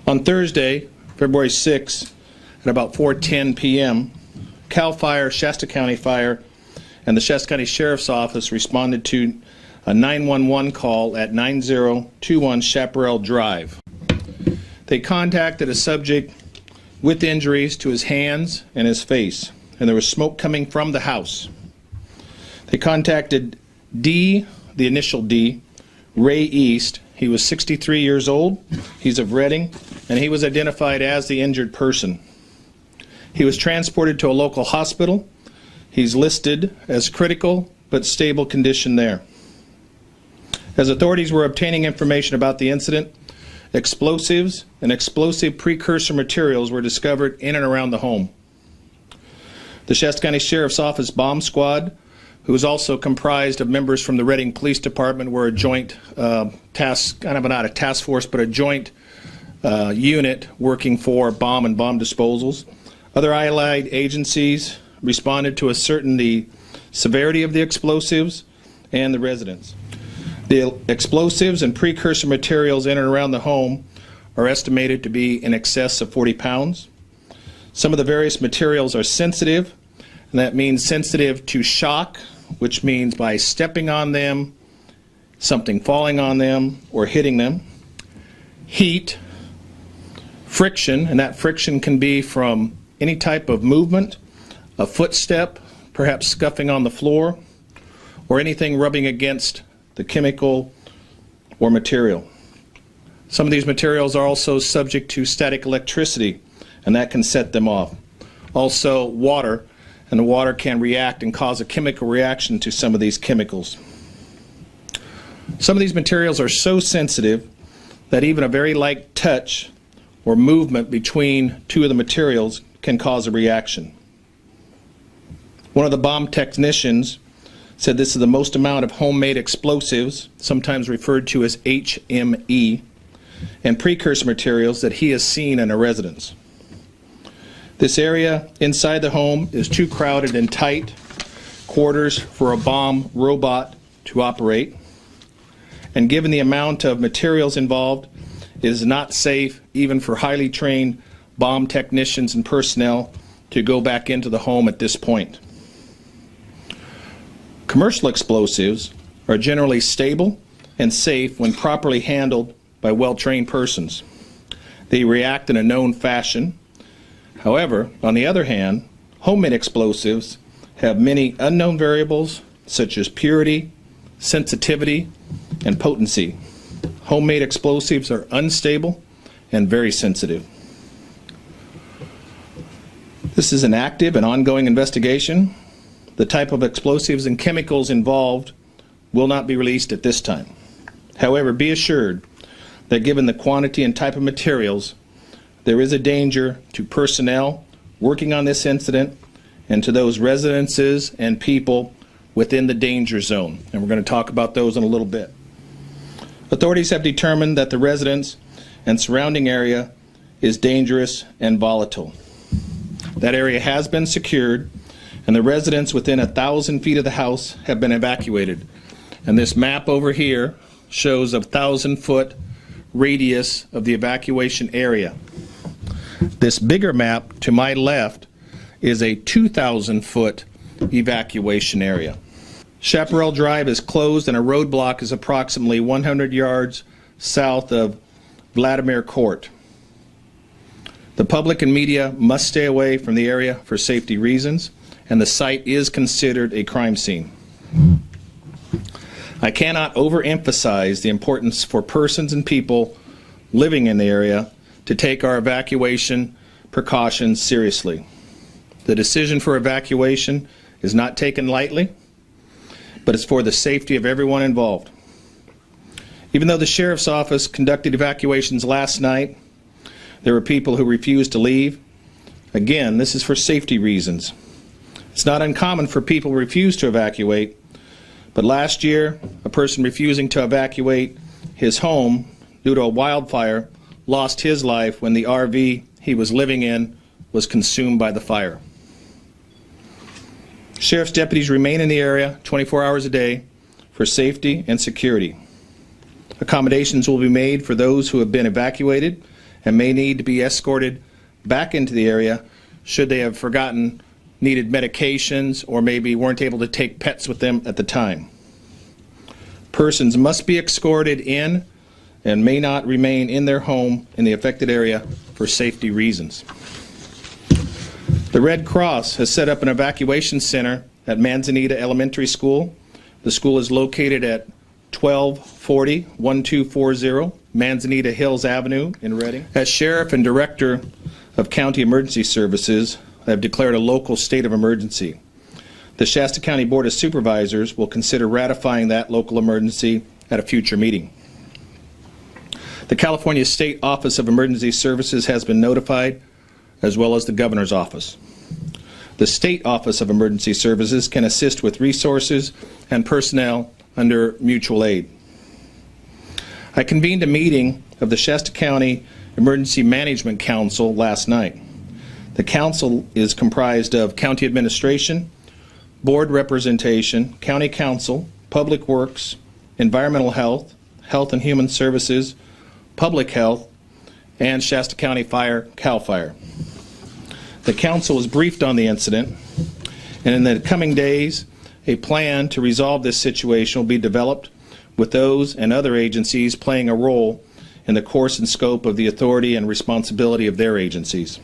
On Thursday, February 6th, at about 4:10 p.m., CAL FIRE, Shasta County Fire, and the Shasta County Sheriff's Office responded to a 911 call at 9021 Chaparral Drive. They contacted a subject with injuries to his hands and his face, and there was smoke coming from the house. They contacted D, the initial D, Ray East. He was 63 years old. He's of Reading, and he was identified as the injured person. He was transported to a local hospital. He's listed as critical but stable condition there. As authorities were obtaining information about the incident, explosives and explosive precursor materials were discovered in and around the home. The Shasta County Sheriff's Office bomb squad, who is also comprised of members from the Reading Police Department, were a joint task, kind of not a task force, but a joint unit working for bomb and bomb disposals. Other allied agencies responded to ascertain the severity of the explosives and the residents. The explosives and precursor materials in and around the home are estimated to be in excess of 40 pounds. Some of the various materials are sensitive, and that means sensitive to shock, which means by stepping on them, something falling on them or hitting them. Heat, friction, and that friction can be from any type of movement, a footstep, perhaps scuffing on the floor, or anything rubbing against the chemical or material. Some of these materials are also subject to static electricity, and that can set them off. Also water, and the water can react and cause a chemical reaction to some of these chemicals. Some of these materials are so sensitive that even a very light touch or movement between two of the materials can cause a reaction. One of the bomb technicians said this is the most amount of homemade explosives, sometimes referred to as HME, and precursor materials that he has seen in a residence. This area inside the home is too crowded and tight quarters for a bomb robot to operate, and given the amount of materials involved, it is not safe even for highly trained bomb technicians and personnel to go back into the home at this point. Commercial explosives are generally stable and safe when properly handled by well-trained persons. They react in a known fashion. However, on the other hand, homemade explosives have many unknown variables such as purity, sensitivity, and potency. Homemade explosives are unstable and very sensitive. This is an active and ongoing investigation. The type of explosives and chemicals involved will not be released at this time. However, be assured that given the quantity and type of materials, there is a danger to personnel working on this incident and to those residences and people within the danger zone. And we're going to talk about those in a little bit. Authorities have determined that the residence and surrounding area is dangerous and volatile. That area has been secured, and the residents within 1,000 feet of the house have been evacuated. And this map over here shows a 1,000-foot radius of the evacuation area. This bigger map to my left is a 2,000-foot evacuation area. Chaparral Drive is closed, and a roadblock is approximately 100 yards south of Vladimir Court. The public and media must stay away from the area for safety reasons, and the site is considered a crime scene. I cannot overemphasize the importance for persons and people living in the area to take our evacuation precautions seriously. The decision for evacuation is not taken lightly, but it's for the safety of everyone involved. Even though the Sheriff's Office conducted evacuations last night, there were people who refused to leave. Again, this is for safety reasons. It's not uncommon for people to refuse to evacuate, but last year, a person refusing to evacuate his home due to a wildfire lost his life when the RV he was living in was consumed by the fire. Sheriff's deputies remain in the area 24 hours a day for safety and security. Accommodations will be made for those who have been evacuated and may need to be escorted back into the area should they have forgotten needed medications or maybe weren't able to take pets with them at the time. Persons must be escorted in and may not remain in their home in the affected area for safety reasons. The Red Cross has set up an evacuation center at Manzanita Elementary School. The school is located at 1240-1240 Manzanita Hills Avenue in Reading. As Sheriff and Director of County Emergency Services, I have declared a local state of emergency. The Shasta County Board of Supervisors will consider ratifying that local emergency at a future meeting. The California State Office of Emergency Services has been notified, as well as the Governor's Office. The State Office of Emergency Services can assist with resources and personnel under mutual aid. I convened a meeting of the Shasta County Emergency Management Council last night. The council is comprised of county administration, board representation, county council, public works, environmental health, health and human services, public health, and Shasta County Fire, CAL FIRE. The council was briefed on the incident, and in the coming days, a plan to resolve this situation will be developed with those and other agencies playing a role in the course and scope of the authority and responsibility of their agencies.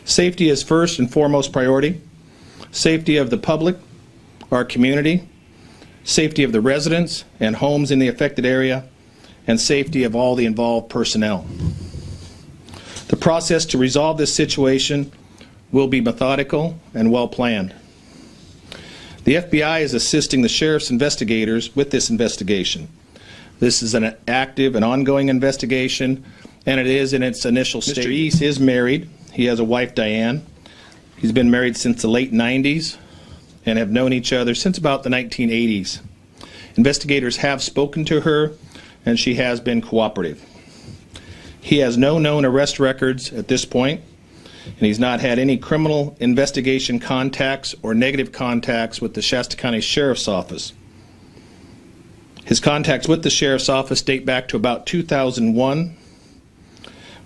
Safety is first and foremost priority. Safety of the public, our community, safety of the residents and homes in the affected area, and safety of all the involved personnel. The process to resolve this situation will be methodical and well planned. The FBI is assisting the sheriff's investigators with this investigation. This is an active and ongoing investigation, and it is in its initial stage. Mr. East is married. He has a wife, Diane. He's been married since the late 90s and have known each other since about the 1980s. Investigators have spoken to her, and she has been cooperative. He has no known arrest records at this point, and he's not had any criminal investigation contacts or negative contacts with the Shasta County Sheriff's Office. His contacts with the Sheriff's Office date back to about 2001.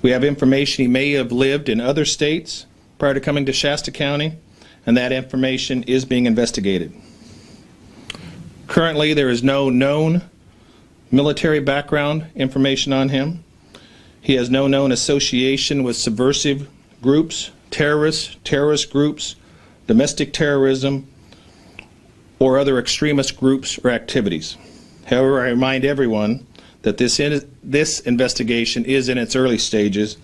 We have information he may have lived in other states prior to coming to Shasta County, and that information is being investigated. Currently, there is no known military background information on him. He has no known association with subversive groups, terrorist groups, domestic terrorism, or other extremist groups or activities. However, I remind everyone that this investigation is in its early stages,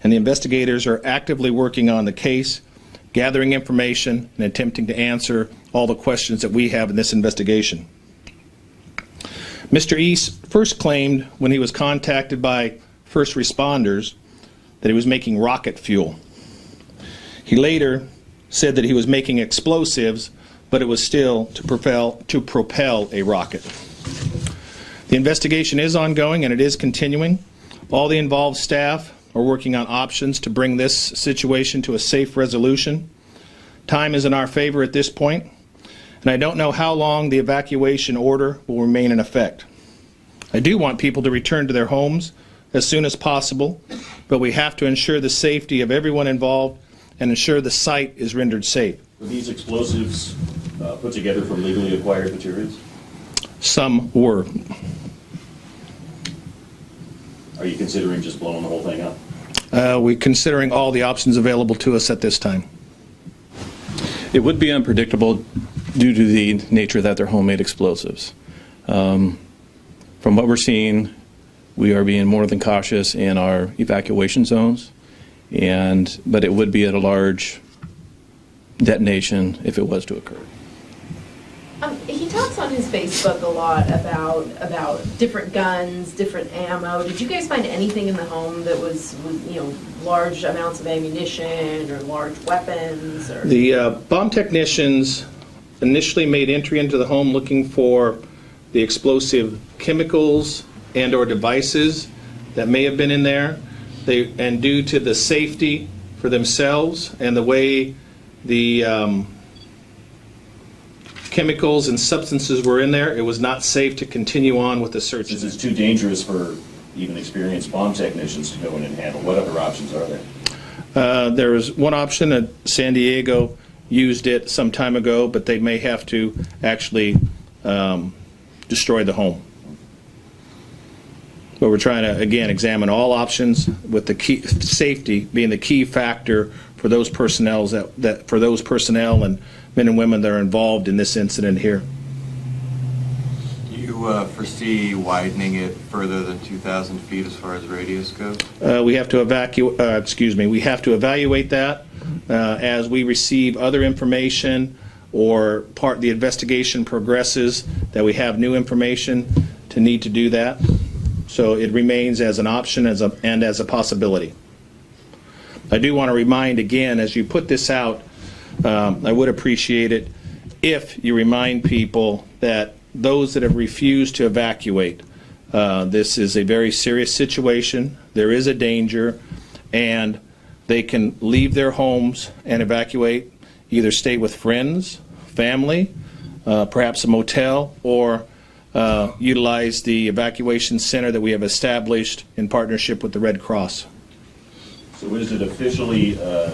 and the investigators are actively working on the case, gathering information, and attempting to answer all the questions that we have in this investigation. Mr. East first claimed when he was contacted by first responders that he was making rocket fuel. He later said that he was making explosives, but it was still to propel a rocket. The investigation is ongoing and it is continuing. All the involved staff are working on options to bring this situation to a safe resolution. Time is in our favor at this point, and I don't know how long the evacuation order will remain in effect. I do want people to return to their homes as soon as possible, but we have to ensure the safety of everyone involved and ensure the site is rendered safe. Were these explosives put together from legally acquired materials? Some were. Are you considering just blowing the whole thing up? We're considering all the options available to us at this time. It would be unpredictable due to the nature that they're homemade explosives. From what we're seeing, we are being more than cautious in our evacuation zones, but it would be at a large detonation if it was to occur. He talks on his Facebook a lot about different guns, different ammo. Did you guys find anything in the home that was large amounts of ammunition or large weapons? Or? The bomb technicians initially made entry into the home looking for the explosive chemicals and or devices that may have been in there. And due to the safety for themselves and the way the chemicals and substances were in there, it was not safe to continue on with the search. Since it's too dangerous for even experienced bomb technicians to go in and handle? What other options are there? There is one option that San Diego used it some time ago, but they may have to actually destroy the home. But we're trying to, again, examine all options with the key, safety being the key factor for those personnel for those personnel and men and women that are involved in this incident here. Do you foresee widening it further than 2,000 feet as far as radius goes? We have to we have to evaluate that as we receive other information or the investigation progresses, that we have new information to need to do that. So it remains as an option and as a possibility. I do want to remind again, as you put this out, I would appreciate it if you remind people that those that have refused to evacuate, this is a very serious situation. There is a danger, and they can leave their homes and evacuate, either stay with friends, family, perhaps a motel, or utilize the evacuation center that we have established in partnership with the Red Cross. So is it officially a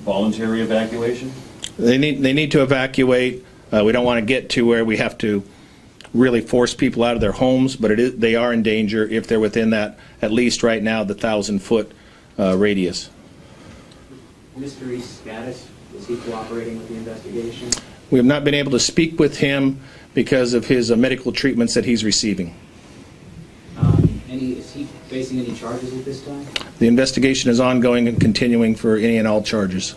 voluntary evacuation? They need to evacuate. We don't want to get to where we have to really force people out of their homes, but they are in danger if they're within that, at least right now, the 1,000-foot radius. Mr. East's status, is he cooperating with the investigation? We have not been able to speak with him because of his medical treatments that he's receiving. Is he facing any charges at this time? The investigation is ongoing and continuing for any and all charges.